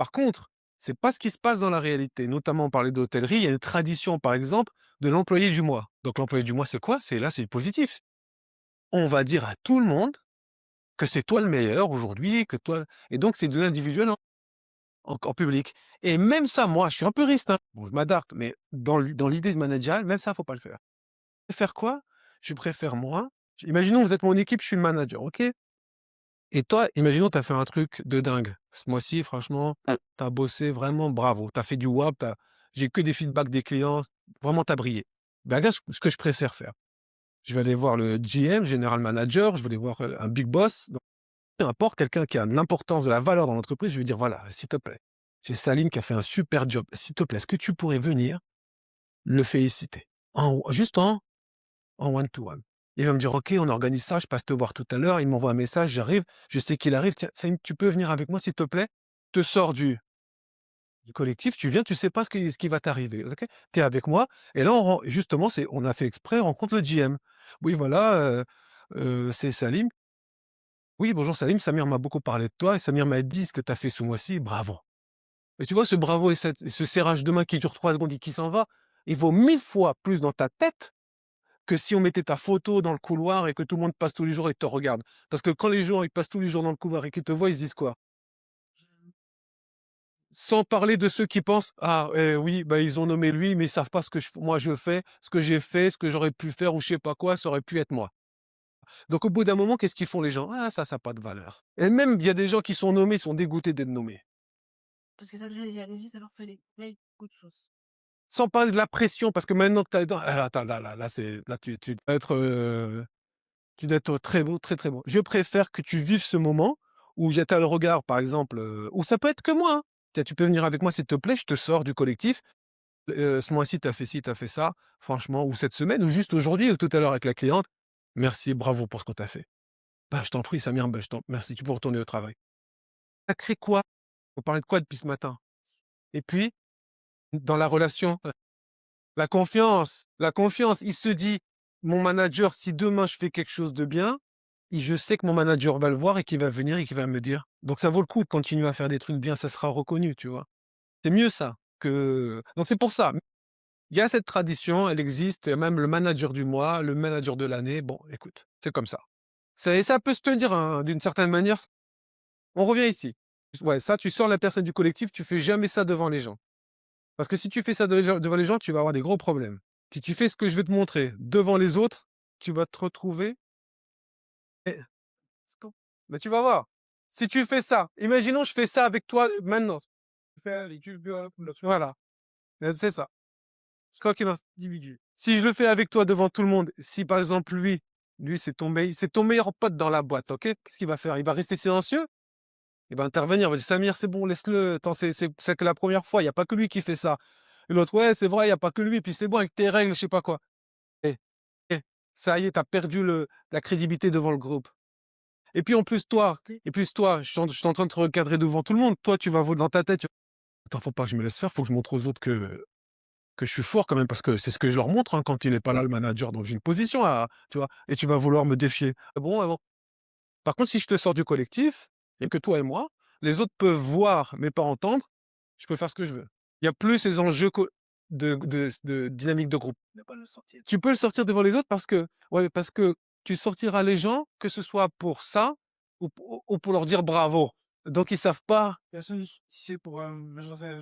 Par contre, c'est pas ce qui se passe dans la réalité. Notamment, on parlait d'hôtellerie, il y a une tradition, par exemple, de l'employé du mois. Donc l'employé du mois, c'est quoi? C'est positif. On va dire à tout le monde que c'est toi le meilleur aujourd'hui, que toi et donc c'est de l'individuel en public et même ça, moi, je suis un puriste, hein. Bon, je m'adapte, mais dans l'idée de managériale, même ça, faut pas le faire. Faire quoi? Je préfère moi imaginons vous êtes mon équipe, je suis le manager, OK? Et toi, imaginons tu as fait un truc de dingue. Ce mois-ci, franchement, tu as bossé vraiment bravo. Tu as fait du WAP, j'ai que des feedbacks des clients, vraiment tu as brillé. Ben, regarde ce que je préfère faire. Je vais aller voir le GM, General Manager, je vais aller voir, un big boss, donc peu importe, quelqu'un qui a de l'importance, de la valeur dans l'entreprise, je vais dire: «Voilà, s'il te plaît, j'ai Salim qui a fait un super job. S'il te plaît, est-ce que tu pourrais venir le féliciter?» Juste en one to one. Il va me dire: «OK, on organise ça, je passe te voir tout à l'heure». Il m'envoie un message, j'arrive, je sais qu'il arrive: «Tiens, Salim, tu peux venir avec moi s'il te plaît?» Te sors du collectif, tu viens, tu sais pas ce qui va t'arriver, OK? Tu es avec moi et là, justement, on a fait exprès, on rencontre le GM. «Oui, voilà, c'est Salim». «Oui, bonjour Salim, Samir m'a beaucoup parlé de toi et Samir m'a dit ce que tu as fait ce mois-ci, bravo». Et tu vois, ce bravo et ce serrage de main qui dure 3 secondes et qui s'en va, il vaut 1000 fois plus dans ta tête que si on mettait ta photo dans le couloir et que tout le monde passe tous les jours et te regarde. Parce que quand les gens, ils passent tous les jours dans le couloir et qu'ils te voient, ils se disent quoi? Sans parler de ceux qui pensent: «Ah, oui, bah, ils ont nommé lui, mais ils savent pas ce que moi je fais, ce que j'ai fait, ce que j'aurais pu faire ou je sais pas quoi, ça aurait pu être moi». Donc au bout d'un moment, qu'est-ce qu'ils font les gens? «Ah ça a pas de valeur» et même il y a des gens qui sont nommés, ils sont dégoûtés d'être nommés. Parce que ça déjà ça leur fait beaucoup de choses. Sans parler de la pression parce que maintenant que tu as les dents attends, là, c'est là, tu dois être, tu dois être très beau, très, très beau. Je préfère que tu vives ce moment où tu as le regard, par exemple, ou ça peut être que moi, hein. Tiens, tu peux venir avec moi s'il te plaît, je te sors du collectif. Ce mois-ci, tu as fait ci, tu as fait ça, franchement, ou cette semaine, ou juste aujourd'hui, ou tout à l'heure avec la cliente. Merci, bravo pour ce qu'on t'a fait. Bah, je t'en prie, Samir, bah, merci, tu peux retourner au travail. Ça crée quoi? On parlait de quoi depuis ce matin? Et puis, dans la relation, la confiance, il se dit: «Mon manager, si demain je fais quelque chose de bien, je sais que mon manager va le voir et qu'il va venir et qu'il va me dire». Donc ça vaut le coup de continuer à faire des trucs bien, ça sera reconnu, tu vois? C'est mieux ça que donc c'est pour ça. Il y a cette tradition, elle existe, et même le manager du mois, le manager de l'année, bon, écoute, c'est comme ça. Ça peut se tenir, hein, d'une certaine manière. On revient ici. Ouais, ça, tu sors la personne du collectif, tu fais jamais ça devant les gens. Parce que si tu fais ça devant les gens, tu vas avoir des gros problèmes. Si tu fais ce que je vais te montrer devant les autres, tu vas te retrouver et bah, tu vas voir. Si tu fais ça, imaginons je fais ça avec toi, maintenant. Voilà, c'est ça. Quoi qu'il individu. Si je le fais avec toi devant tout le monde, si par exemple lui c'est ton meilleur pote dans la boîte, OK? Qu'est-ce qu'il va faire? Il va rester silencieux? Il va intervenir, il va dire: «Samir, c'est bon, laisse-le, attends, c'est que la première fois, il y a pas que lui qui fait ça». Et l'autre: «Ouais, c'est vrai, il y a pas que lui, puis c'est bon avec tes règles, je sais pas quoi». Eh, eh, ça y est, tu as perdu la crédibilité devant le groupe. Et puis en plus toi je suis en train de te recadrer devant tout le monde. Toi, tu vas dans ta tête, tu «Attends, faut pas que je me laisse faire, faut que je montre aux autres que je suis fort quand même», parce que c'est ce que je leur montre, hein, quand il est pas là le manager, donc j'ai une position à tu vois? Et tu vas vouloir me défier. Ah bon, ah bon? Par contre, si je te sors du collectif, il y a que toi et moi, les autres peuvent voir mais pas entendre, je peux faire ce que je veux. Il y a plus ces enjeux de dynamique de groupe. Ne pas le sortir. Tu peux le sortir devant les autres parce que tu sortiras les gens, que ce soit pour ça ou pour leur dire bravo. Donc ils savent pas. Personne si c'est pour,